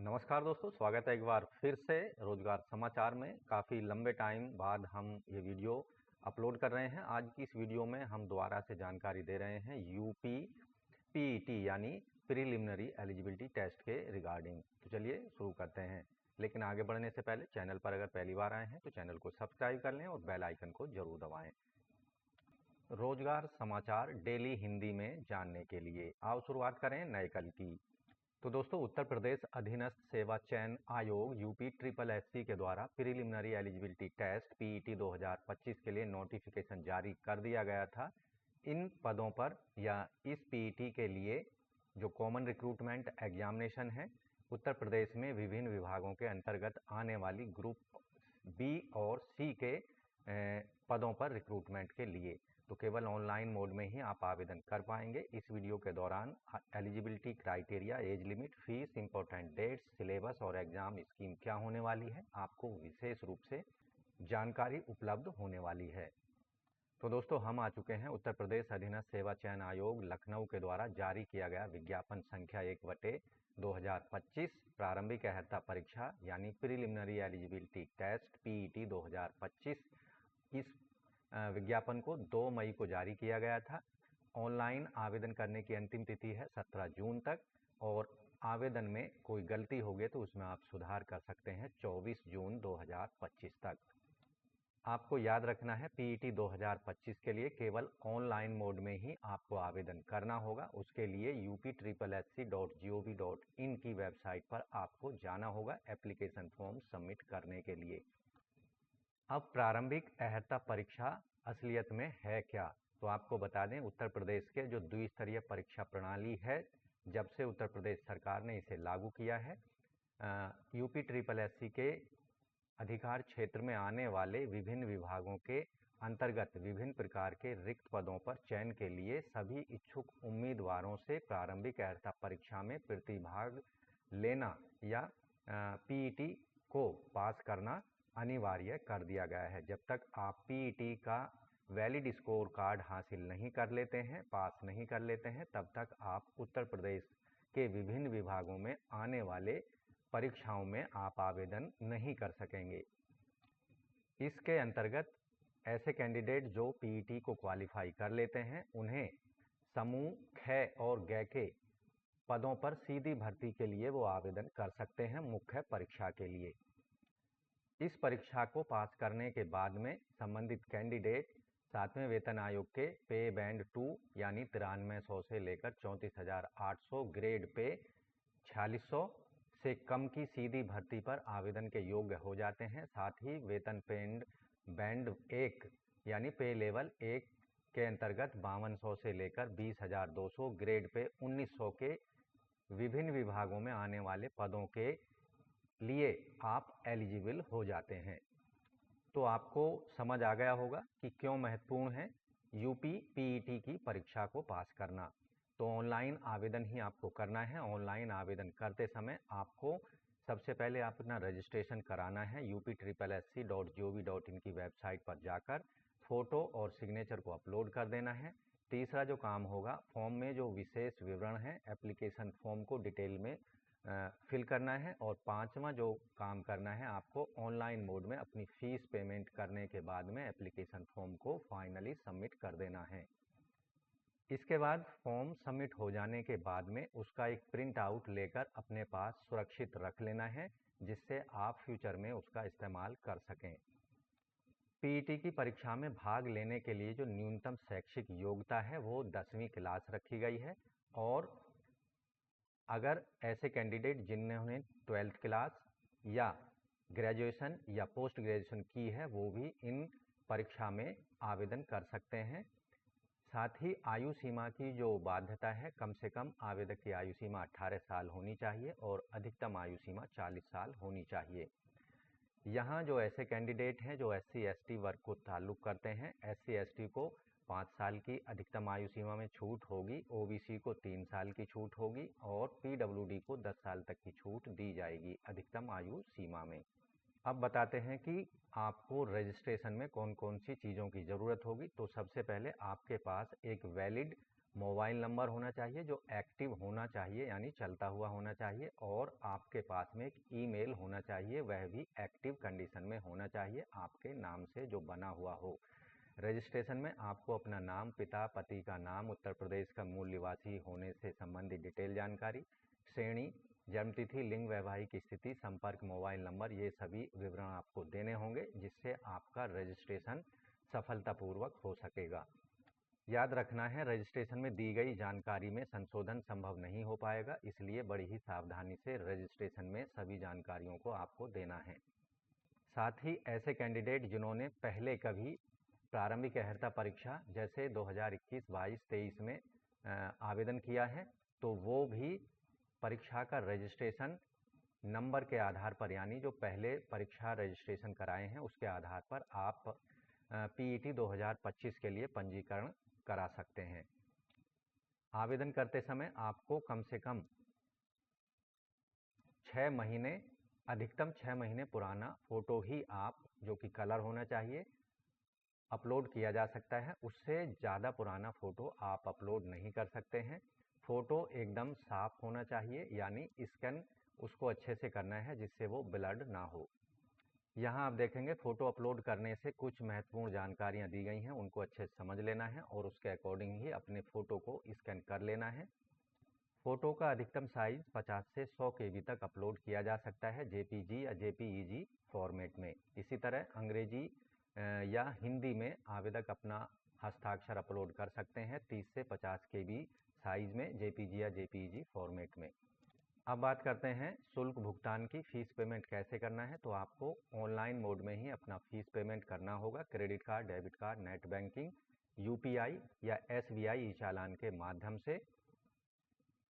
नमस्कार दोस्तों, स्वागत है एक बार फिर से रोजगार समाचार में। काफ़ी लंबे टाइम बाद हम ये वीडियो अपलोड कर रहे हैं। आज की इस वीडियो में हम दोबारा से जानकारी दे रहे हैं यूपी पीईटी यानी प्रीलिमिनरी एलिजिबिलिटी टेस्ट के रिगार्डिंग। तो चलिए शुरू करते हैं, लेकिन आगे बढ़ने से पहले चैनल पर अगर पहली बार आए हैं तो चैनल को सब्सक्राइब कर लें और बेल आइकन को जरूर दबाएं। रोजगार समाचार डेली हिंदी में जानने के लिए आओ शुरुआत करें नए कल की। तो दोस्तों, उत्तर प्रदेश अधीनस्थ सेवा चयन आयोग यूपी ट्रिपल एससी के द्वारा प्रीलिमिनरी एलिजिबिलिटी टेस्ट पीईटी 2025 के लिए नोटिफिकेशन जारी कर दिया गया था। इन पदों पर या इस पीईटी के लिए जो कॉमन रिक्रूटमेंट एग्जामिनेशन है, उत्तर प्रदेश में विभिन्न विभागों के अंतर्गत आने वाली ग्रुप बी और सी के पदों पर रिक्रूटमेंट के लिए तो केवल ऑनलाइन मोड में ही आप आवेदन कर पाएंगे। इस वीडियो के दौरान eligibility criteria, age limit, fees, important dates, syllabus और एग्जाम स्कीम क्या होने वाली है, आपको विशेष रूप से जानकारी उपलब्ध होने वाली है। तो दोस्तों, हम आ चुके हैं उत्तर प्रदेश अधीनस्थ सेवा चयन आयोग लखनऊ के द्वारा जारी किया गया विज्ञापन संख्या 1/2025 प्रारंभिक अर्हता परीक्षा यानी प्रीलिमिनरी एलिजिबिलिटी टेस्ट पीईटी 2025। इस विज्ञापन को 2 मई को जारी किया गया था। ऑनलाइन आवेदन करने की अंतिम तिथि है 17 जून तक और आवेदन में कोई गलती हो गई तो उसमें आप सुधार कर सकते हैं 24 जून 2025 तक। आपको याद रखना है, पीईटी 2025 के लिए केवल ऑनलाइन मोड में ही आपको आवेदन करना होगा। उसके लिए upSSC.gov.in की वेबसाइट पर आपको जाना होगा एप्लीकेशन फॉर्म सबमिट करने के लिए। अब प्रारंभिक अर्हता परीक्षा असलियत में है क्या, तो आपको बता दें, उत्तर प्रदेश के जो द्विस्तरीय परीक्षा प्रणाली है, जब से उत्तर प्रदेश सरकार ने इसे लागू किया है, यूपी ट्रिपल एससी के अधिकार क्षेत्र में आने वाले विभिन्न विभागों के अंतर्गत विभिन्न प्रकार के रिक्त पदों पर चयन के लिए सभी इच्छुक उम्मीदवारों से प्रारंभिक अर्हता परीक्षा में प्रतिभाग लेना या पीईटी को पास करना अनिवार्य कर दिया गया है। जब तक आप पीईटी का वैलिड स्कोर कार्ड हासिल नहीं कर लेते हैं, पास नहीं कर लेते हैं, तब तक आप उत्तर प्रदेश के विभिन्न विभागों में आने वाले परीक्षाओं में आप आवेदन नहीं कर सकेंगे। इसके अंतर्गत ऐसे कैंडिडेट जो पीईटी को क्वालिफाई कर लेते हैं, उन्हें समूह ख और ग के पदों पर सीधी भर्ती के लिए वो आवेदन कर सकते हैं मुख्य परीक्षा के लिए। इस परीक्षा को पास करने के बाद में संबंधित कैंडिडेट 7वें वेतन आयोग के पे बैंड 2 यानी 9300 से लेकर 34,800 ग्रेड पे 4600 से कम की सीधी भर्ती पर आवेदन के योग्य हो जाते हैं। साथ ही वेतन बैंड 1 यानी पे लेवल 1 के अंतर्गत 5200 से लेकर 20,200 ग्रेड पे 1900 के विभिन्न विभागों में आने वाले पदों के लिए आप एलिजिबल हो जाते हैं। तो आपको समझ आ गया होगा कि क्यों महत्वपूर्ण है यूपी पीईटी की परीक्षा को पास करना। तो ऑनलाइन आवेदन ही आपको करना है। ऑनलाइन आवेदन करते समय आपको सबसे पहले अपना रजिस्ट्रेशन कराना है upSSC.gov.in की वेबसाइट पर जाकर फोटो और सिग्नेचर को अपलोड कर देना है। तीसरा जो काम होगा, फॉर्म में जो विशेष विवरण है एप्लीकेशन फॉर्म को डिटेल में फिल करना है। और पांचवा जो काम करना है, आपको ऑनलाइन मोड में अपनी फीस पेमेंट करने के बाद में एप्लीकेशन फॉर्म को फाइनली सबमिट कर देना है। इसके बाद फॉर्म सबमिट हो जाने के बाद में उसका एक प्रिंट आउट लेकर अपने पास सुरक्षित रख लेना है, जिससे आप फ्यूचर में उसका इस्तेमाल कर सकें। पीईटी की परीक्षा में भाग लेने के लिए जो न्यूनतम शैक्षिक योग्यता है वो 10वीं क्लास रखी गई है। और अगर ऐसे कैंडिडेट जिन्होंने 12th क्लास या ग्रेजुएशन या पोस्ट ग्रेजुएशन की है, वो भी इन परीक्षा में आवेदन कर सकते हैं। साथ ही आयु सीमा की जो बाध्यता है, कम से कम आवेदक की आयु सीमा 18 साल होनी चाहिए और अधिकतम आयु सीमा 40 साल होनी चाहिए। यहाँ जो ऐसे कैंडिडेट हैं जो SC ST वर्ग को ताल्लुक़ करते हैं, SC ST को 5 साल की अधिकतम आयु सीमा में छूट होगी, OBC को 3 साल की छूट होगी और PWD को 10 साल तक की छूट दी जाएगी अधिकतम आयु सीमा में। अब बताते हैं कि आपको रजिस्ट्रेशन में कौन कौन सी चीज़ों की ज़रूरत होगी। तो सबसे पहले आपके पास एक वैलिड मोबाइल नंबर होना चाहिए जो एक्टिव होना चाहिए, यानी चलता हुआ होना चाहिए, और आपके पास में एक ईमेल होना चाहिए, वह भी एक्टिव कंडीशन में होना चाहिए, आपके नाम से जो बना हुआ हो। रजिस्ट्रेशन में आपको अपना नाम, पिता पति का नाम, उत्तर प्रदेश का मूल निवासी होने से संबंधित डिटेल जानकारी, श्रेणी, जन्मतिथि, लिंग, वैवाहिक स्थिति, संपर्क, मोबाइल नंबर, ये सभी विवरण आपको देने होंगे, जिससे आपका रजिस्ट्रेशन सफलतापूर्वक हो सकेगा। याद रखना है, रजिस्ट्रेशन में दी गई जानकारी में संशोधन संभव नहीं हो पाएगा, इसलिए बड़ी ही सावधानी से रजिस्ट्रेशन में सभी जानकारियों को आपको देना है। साथ ही ऐसे कैंडिडेट जिन्होंने पहले कभी प्रारंभिक अर्हता परीक्षा जैसे 2021, 22, 23 में आवेदन किया है, तो वो भी परीक्षा का रजिस्ट्रेशन नंबर के आधार पर, यानी जो पहले परीक्षा रजिस्ट्रेशन कराए हैं उसके आधार पर आप पीईटी 2025 के लिए पंजीकरण करा सकते हैं। आवेदन करते समय आपको कम से कम 6 महीने, अधिकतम 6 महीने पुराना फ़ोटो ही आप, जो कि कलर होना चाहिए, अपलोड किया जा सकता है। उससे ज़्यादा पुराना फ़ोटो आप अपलोड नहीं कर सकते हैं। फ़ोटो एकदम साफ़ होना चाहिए, यानी स्कैन उसको अच्छे से करना है जिससे वो ब्लर्ड ना हो। यहाँ आप देखेंगे फ़ोटो अपलोड करने से कुछ महत्वपूर्ण जानकारियाँ दी गई हैं, उनको अच्छे से समझ लेना है और उसके अकॉर्डिंग ही अपने फ़ोटो को स्कैन कर लेना है। फ़ोटो का अधिकतम साइज़ 50 से 100 KB तक अपलोड किया जा सकता है, जेपीजी या जेपीईजी फॉर्मेट में। इसी तरह अंग्रेजी या हिंदी में आवेदक अपना हस्ताक्षर अपलोड कर सकते हैं 30 से 50 KB साइज़ में, जेपीजी या जेपीईजी फॉर्मेट में। अब बात करते हैं शुल्क भुगतान की। फ़ीस पेमेंट कैसे करना है, तो आपको ऑनलाइन मोड में ही अपना फ़ीस पेमेंट करना होगा। Credit card, debit card, net banking, UPI या एसबीआई ई चालान के माध्यम से।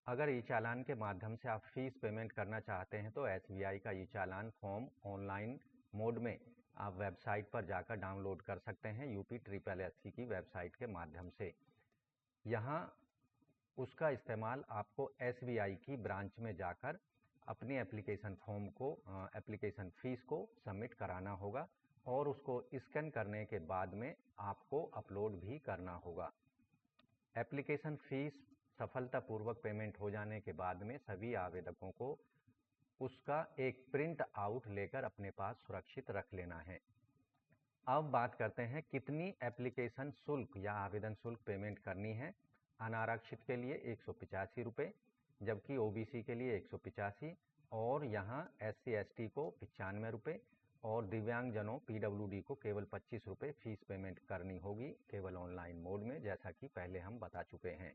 अगर ई चालान के माध्यम से आप फ़ीस पेमेंट करना चाहते हैं तो एसबीआई का ई चालान फॉर्म ऑनलाइन मोड में आप वेबसाइट पर जाकर डाउनलोड कर सकते हैं, UPSSC की वेबसाइट के माध्यम से। यहाँ उसका इस्तेमाल आपको एसबीआई की ब्रांच में जाकर अपनी एप्लीकेशन फॉर्म को, एप्लीकेशन फ़ीस को सबमिट कराना होगा और उसको स्कैन करने के बाद में आपको अपलोड भी करना होगा। एप्लीकेशन फ़ीस सफलतापूर्वक पेमेंट हो जाने के बाद में सभी आवेदकों को उसका एक प्रिंट आउट लेकर अपने पास सुरक्षित रख लेना है। अब बात करते हैं कितनी एप्लीकेशन शुल्क या आवेदन शुल्क पेमेंट करनी है। अनारक्षित के लिए 185 रुपये, जबकि ओबीसी के लिए 185, और यहाँ SC ST को 95 रुपये और दिव्यांगजनों PWD को केवल 25 रुपये फीस पेमेंट करनी होगी, केवल ऑनलाइन मोड में, जैसा कि पहले हम बता चुके हैं।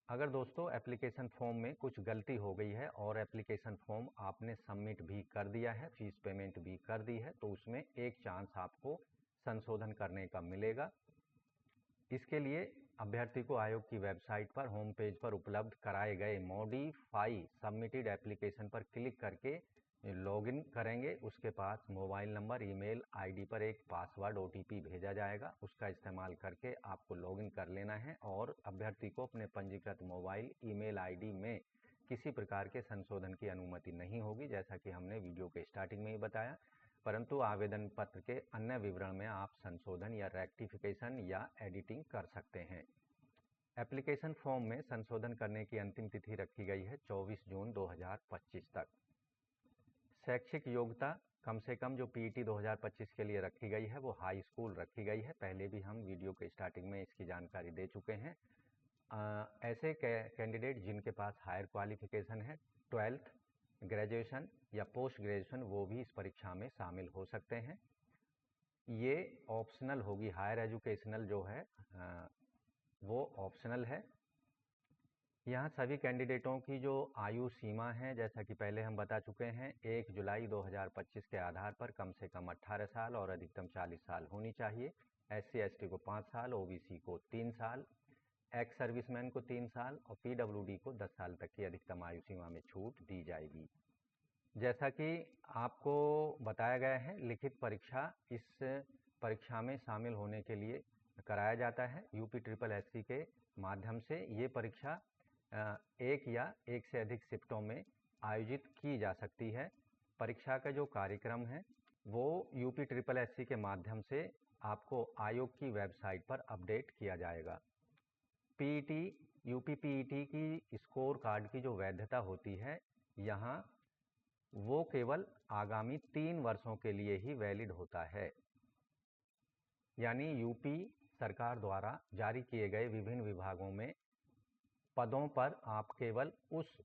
अगर दोस्तों एप्लीकेशन फॉर्म में कुछ गलती हो गई है और एप्लीकेशन फॉर्म आपने सबमिट भी कर दिया है, फीस पेमेंट भी कर दी है, तो उसमें एक चांस आपको संशोधन करने का मिलेगा। इसके लिए अभ्यर्थी को आयोग की वेबसाइट पर होम पेज पर उपलब्ध कराए गए मॉडिफाई सबमिटेड एप्लीकेशन पर क्लिक करके लॉगिन करेंगे। उसके पास मोबाइल नंबर, ईमेल आईडी पर एक पासवर्ड OTP भेजा जाएगा, उसका इस्तेमाल करके आपको लॉगिन कर लेना है और अभ्यर्थी को अपने पंजीकृत मोबाइल ईमेल आईडी में किसी प्रकार के संशोधन की अनुमति नहीं होगी, जैसा कि हमने वीडियो के स्टार्टिंग में ही बताया। परंतु आवेदन पत्र के अन्य विवरण में आप संशोधन या रेक्टिफिकेशन या एडिटिंग कर सकते हैं। एप्लीकेशन फॉर्म में संशोधन करने की अंतिम तिथि रखी गई है 24 जून 2025 तक। शैक्षिक योग्यता कम से कम जो पीईटी 2025 के लिए रखी गई है वो हाई स्कूल रखी गई है, पहले भी हम वीडियो के स्टार्टिंग में इसकी जानकारी दे चुके हैं। ऐसे कैंडिडेट जिनके पास हायर क्वालिफिकेशन है, 12th, ग्रेजुएशन या पोस्ट ग्रेजुएशन, वो भी इस परीक्षा में शामिल हो सकते हैं। ये ऑप्शनल होगी, हायर एजुकेशनल जो है वो ऑप्शनल है। यहाँ सभी कैंडिडेटों की जो आयु सीमा है, जैसा कि पहले हम बता चुके हैं, 1 जुलाई 2025 के आधार पर कम से कम 18 साल और अधिकतम 40 साल होनी चाहिए। SC ST को 5 साल, OBC को 3 साल, एक्स सर्विसमैन को 3 साल और PWD को 10 साल तक की अधिकतम आयु सीमा में छूट दी जाएगी। जैसा कि आपको बताया गया है, लिखित परीक्षा इस परीक्षा में शामिल होने के लिए कराया जाता है UPSSC के माध्यम से। ये परीक्षा एक या एक से अधिक शिफ्टों में आयोजित की जा सकती है। परीक्षा का जो कार्यक्रम है वो UPSSC के माध्यम से आपको आयोग की वेबसाइट पर अपडेट किया जाएगा। पीईटी, यूपी पीईटी की स्कोर कार्ड की जो वैधता होती है यहाँ वो केवल आगामी 3 वर्षों के लिए ही वैलिड होता है। यानी यूपी सरकार द्वारा जारी किए गए विभिन्न विभागों में पदों पर आप केवल उस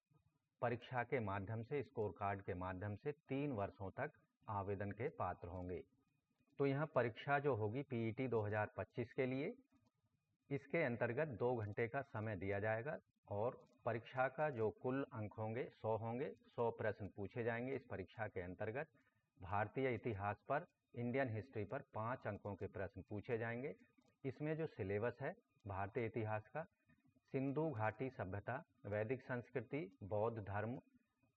परीक्षा के माध्यम से, स्कोर कार्ड के माध्यम से 3 वर्षों तक आवेदन के पात्र होंगे। तो यह परीक्षा जो होगी पीईटी 2025 के लिए, इसके अंतर्गत 2 घंटे का समय दिया जाएगा और परीक्षा का जो कुल अंक होंगे 100 होंगे। 100 प्रश्न पूछे जाएंगे इस परीक्षा के अंतर्गत। भारतीय इतिहास पर, इंडियन हिस्ट्री पर 5 अंकों के प्रश्न पूछे जाएंगे। इसमें जो सिलेबस है भारतीय इतिहास का, सिंधु घाटी सभ्यता, वैदिक संस्कृति, बौद्ध धर्म,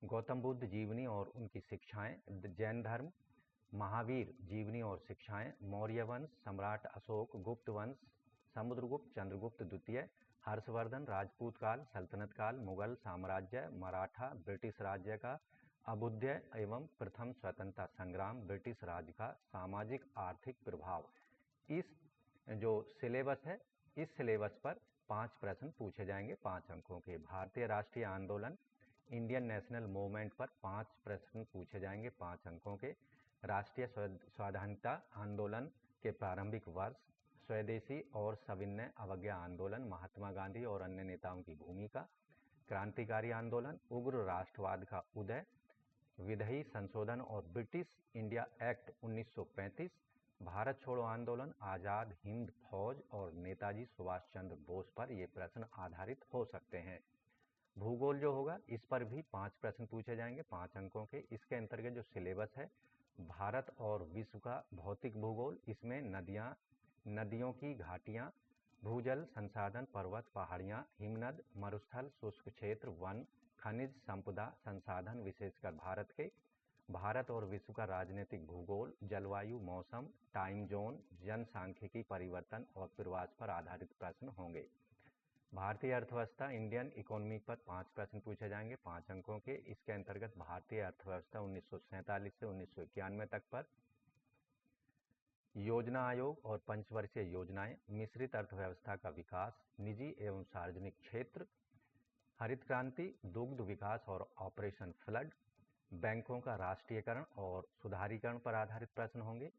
गौतम बुद्ध जीवनी और उनकी शिक्षाएं, जैन धर्म, महावीर जीवनी और शिक्षाएं, मौर्य वंश, सम्राट अशोक, गुप्त वंश, समुद्रगुप्त, चंद्रगुप्त द्वितीय, हर्षवर्धन, राजपूत काल, सल्तनत काल, मुगल साम्राज्य, मराठा, ब्रिटिश राज्य का अभ्युदय एवं प्रथम स्वतंत्रता संग्राम, ब्रिटिश राज का सामाजिक आर्थिक प्रभाव। इस जो सिलेबस है, इस सिलेबस पर 5 प्रश्न पूछे जाएंगे 5 अंकों के। भारतीय राष्ट्रीय आंदोलन, इंडियन नेशनल मूवमेंट पर 5 प्रश्न पूछे जाएंगे 5 अंकों के। राष्ट्रीय स्वाधीनता आंदोलन के प्रारंभिक वर्ष, स्वदेशी और सविनय अवज्ञा आंदोलन, महात्मा गांधी और अन्य नेताओं की भूमिका, क्रांतिकारी आंदोलन, उग्र राष्ट्रवाद का उदय, विधि संशोधन और ब्रिटिश इंडिया एक्ट 1935, भारत छोड़ो आंदोलन, आज़ाद हिंद फौज और नेताजी सुभाष चंद्र बोस पर ये प्रश्न आधारित हो सकते हैं। भूगोल जो होगा इस पर भी 5 प्रश्न पूछे जाएंगे 5 अंकों के। इसके अंतर्गत जो सिलेबस है भारत और विश्व का भौतिक भूगोल, इसमें नदियाँ, नदियों की घाटियाँ, भूजल संसाधन, पर्वत पहाड़ियाँ, हिमनद, मरुस्थल, शुष्क क्षेत्र, वन, खनिज संपदा संसाधन विशेषकर भारत के, भारत और विश्व का राजनीतिक भूगोल, जलवायु, मौसम, टाइम जोन, जनसांख्यिकी परिवर्तन और प्रवास पर आधारित प्रश्न होंगे। भारतीय अर्थव्यवस्था, इंडियन इकोनॉमी पर 5 प्रश्न पूछे जाएंगे 5 अंकों के। इसके अंतर्गत भारतीय अर्थव्यवस्था 1947 से 1991 तक पर, योजना आयोग और पंचवर्षीय योजनाएं, मिश्रित अर्थव्यवस्था का विकास, निजी एवं सार्वजनिक क्षेत्र, हरित क्रांति, दुग्ध विकास और ऑपरेशन फ्लड, बैंकों का राष्ट्रीयकरण और सुधारीकरण पर आधारित प्रश्न होंगे।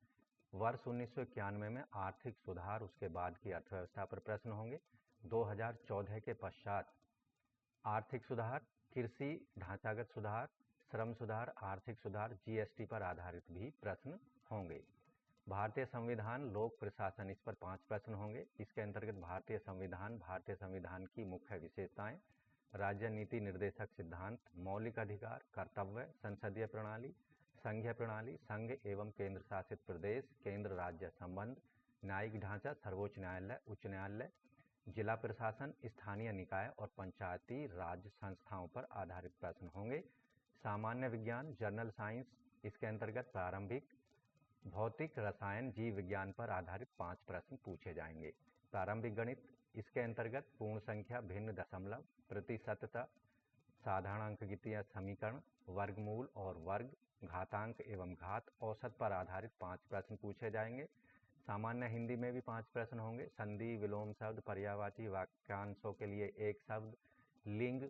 वर्ष 1991 में आर्थिक सुधार, उसके बाद की अर्थव्यवस्था पर प्रश्न होंगे। 2014 के पश्चात आर्थिक सुधार, कृषि ढांचागत सुधार, श्रम सुधार, आर्थिक सुधार, जीएसटी पर आधारित भी प्रश्न होंगे। भारतीय संविधान, लोक प्रशासन, इस पर 5 प्रश्न होंगे। इसके अंतर्गत भारतीय संविधान की मुख्य विशेषताएं, राज्य नीति निर्देशक सिद्धांत, मौलिक अधिकार, कर्तव्य, संसदीय प्रणाली, संघीय प्रणाली, संघ एवं केंद्र शासित प्रदेश, केंद्र राज्य संबंध, न्यायिक ढांचा, सर्वोच्च न्यायालय, उच्च न्यायालय, जिला प्रशासन, स्थानीय निकाय और पंचायती राज संस्थाओं पर आधारित प्रश्न होंगे। सामान्य विज्ञान, जनरल साइंस, इसके अंतर्गत प्रारंभिक भौतिक, रसायन, जीव विज्ञान पर आधारित 5 प्रश्न पूछे जाएंगे। प्रारंभिक गणित, इसके अंतर्गत पूर्ण संख्या, भिन्न दशमलव, प्रतिशतता, साधारण अंकगणितीय समीकरण, वर्गमूल और वर्ग, घातांक एवं घात, औसत पर आधारित 5 प्रश्न पूछे जाएंगे। सामान्य हिंदी में भी 5 प्रश्न होंगे। संधि, विलोम शब्द, पर्यायवाची वाक्यांशों के लिए एक शब्द, लिंग,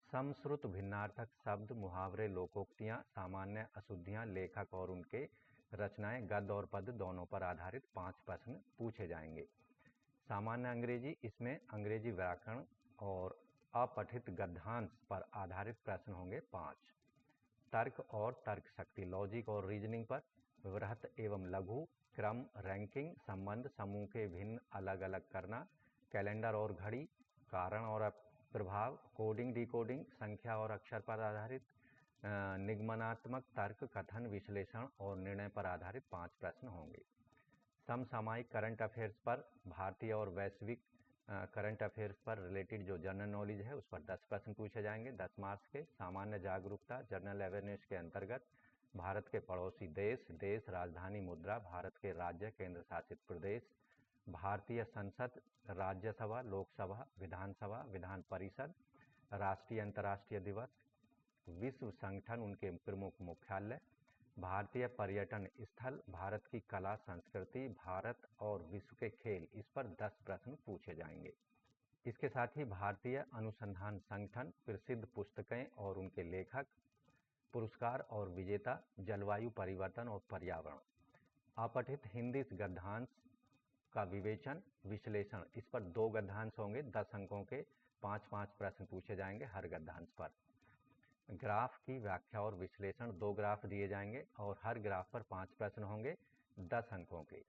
समश्रुत भिन्नार्थक शब्द, मुहावरे, लोकोक्तियाँ, सामान्य अशुद्धियाँ, लेखक और उनके रचनाएं, गद्य और पद्य दोनों पर आधारित 5 प्रश्न पूछे जाएंगे। सामान्य अंग्रेजी, इसमें अंग्रेजी व्याकरण और अपठित गद्यांश पर आधारित प्रश्न होंगे 5। तर्क और तर्क शक्ति, लॉजिक और रीजनिंग पर, वृहत एवं लघु, क्रम, रैंकिंग, संबंध, समूह के भिन्न अलग अलग करना, कैलेंडर और घड़ी, कारण और प्रभाव, कोडिंग डिकोडिंग, संख्या और अक्षर पर आधारित, निगमनात्मक तर्क, कथन, विश्लेषण और निर्णय पर आधारित 5 प्रश्न होंगे। समसामयिक करंट अफेयर्स पर, भारतीय और वैश्विक करंट अफेयर्स पर रिलेटेड जो जनरल नॉलेज है उस पर 10 प्रश्न पूछे जाएंगे 10 मार्क्स के। सामान्य जागरूकता, जनरल अवेयरनेस के अंतर्गत भारत के पड़ोसी देश, राजधानी मुद्रा, भारत के राज्य केंद्र शासित प्रदेश, भारतीय संसद, राज्यसभा, लोकसभा, विधानसभा, विधान परिषद, राष्ट्रीय अंतर्राष्ट्रीय दिवस, विश्व संगठन, उनके प्रमुख मुख्यालय, भारतीय पर्यटन स्थल, भारत की कला संस्कृति, भारत और विश्व के खेल, इस पर 10 प्रश्न पूछे जाएंगे। इसके साथ ही भारतीय अनुसंधान संगठन, प्रसिद्ध पुस्तकें और उनके लेखक, पुरस्कार और विजेता, जलवायु परिवर्तन और पर्यावरण, अपठित हिंदी गद्यांश का विवेचन, विश्लेषण, इस पर 2 गद्यांश होंगे, 10 अंकों के 5-5 प्रश्न पूछे जाएंगे हर गद्यांश पर। ग्राफ की व्याख्या और विश्लेषण, 2 ग्राफ दिए जाएंगे और हर ग्राफ पर 5 प्रश्न होंगे 10 अंकों के।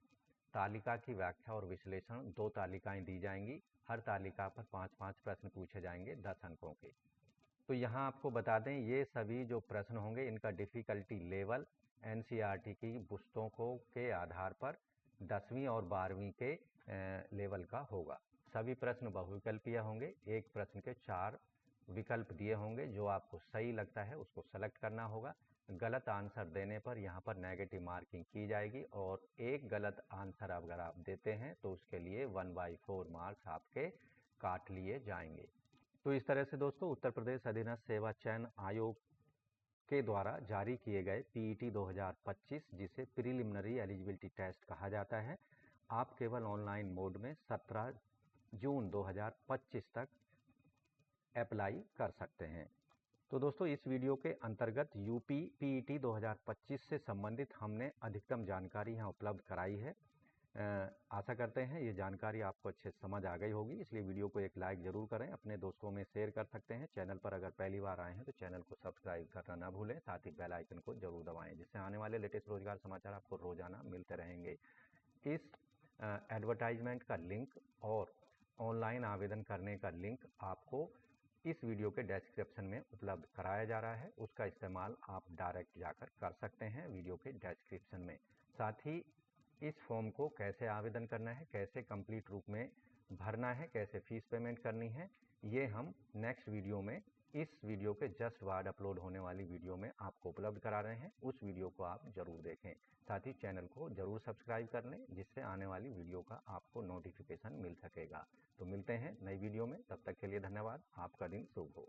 तालिका की व्याख्या और विश्लेषण, 2 तालिकाएं दी जाएंगी, हर तालिका पर 5-5 प्रश्न पूछे जाएंगे 10 अंकों के। तो यहाँ आपको बता दें, ये सभी जो प्रश्न होंगे इनका डिफ़िकल्टी लेवल एनसीईआरटी की पुस्तकों के आधार पर 10वीं और 12वीं के लेवल का होगा। सभी प्रश्न बहुविकल्पीय होंगे, एक प्रश्न के 4 विकल्प दिए होंगे, जो आपको सही लगता है उसको सेलेक्ट करना होगा। गलत आंसर देने पर यहाँ पर नेगेटिव मार्किंग की जाएगी और एक गलत आंसर अगर आप देते हैं तो उसके लिए 1/4 मार्क्स आपके काट लिए जाएंगे। तो इस तरह से दोस्तों उत्तर प्रदेश अधीनस्थ सेवा चयन आयोग के द्वारा जारी किए गए पीईटी 2025, जिसे प्रीलिमिनरी एलिजिबिलिटी टेस्ट कहा जाता है, आप केवल ऑनलाइन मोड में 17 जून 2025 तक अप्लाई कर सकते हैं। तो दोस्तों इस वीडियो के अंतर्गत यूपी पीईटी 2025 से संबंधित हमने अधिकतम जानकारी यहाँ उपलब्ध कराई है। आशा करते हैं ये जानकारी आपको अच्छे से समझ आ गई होगी, इसलिए वीडियो को एक लाइक ज़रूर करें, अपने दोस्तों में शेयर कर सकते हैं। चैनल पर अगर पहली बार आए हैं तो चैनल को सब्सक्राइब करना ना भूलें, साथ ही बेल आइकन को जरूर दबाएं, जिससे आने वाले लेटेस्ट रोजगार समाचार आपको रोजाना मिलते रहेंगे। इस एडवर्टाइजमेंट का लिंक और ऑनलाइन आवेदन करने का लिंक आपको इस वीडियो के डिस्क्रिप्शन में उपलब्ध कराया जा रहा है, उसका इस्तेमाल आप डायरेक्ट जाकर कर सकते हैं वीडियो के डिस्क्रिप्शन में। साथ ही इस फॉर्म को कैसे आवेदन करना है, कैसे कंप्लीट रूप में भरना है, कैसे फीस पेमेंट करनी है, ये हम नेक्स्ट वीडियो में इस वीडियो के जस्ट बाद अपलोड होने वाली वीडियो में आपको उपलब्ध करा रहे हैं। उस वीडियो को आप जरूर देखें, साथ ही चैनल को जरूर सब्सक्राइब कर लें, जिससे आने वाली वीडियो का आपको नोटिफिकेशन मिल सकेगा। तो मिलते हैं नई वीडियो में, तब तक के लिए धन्यवाद। आपका दिन शुभ हो।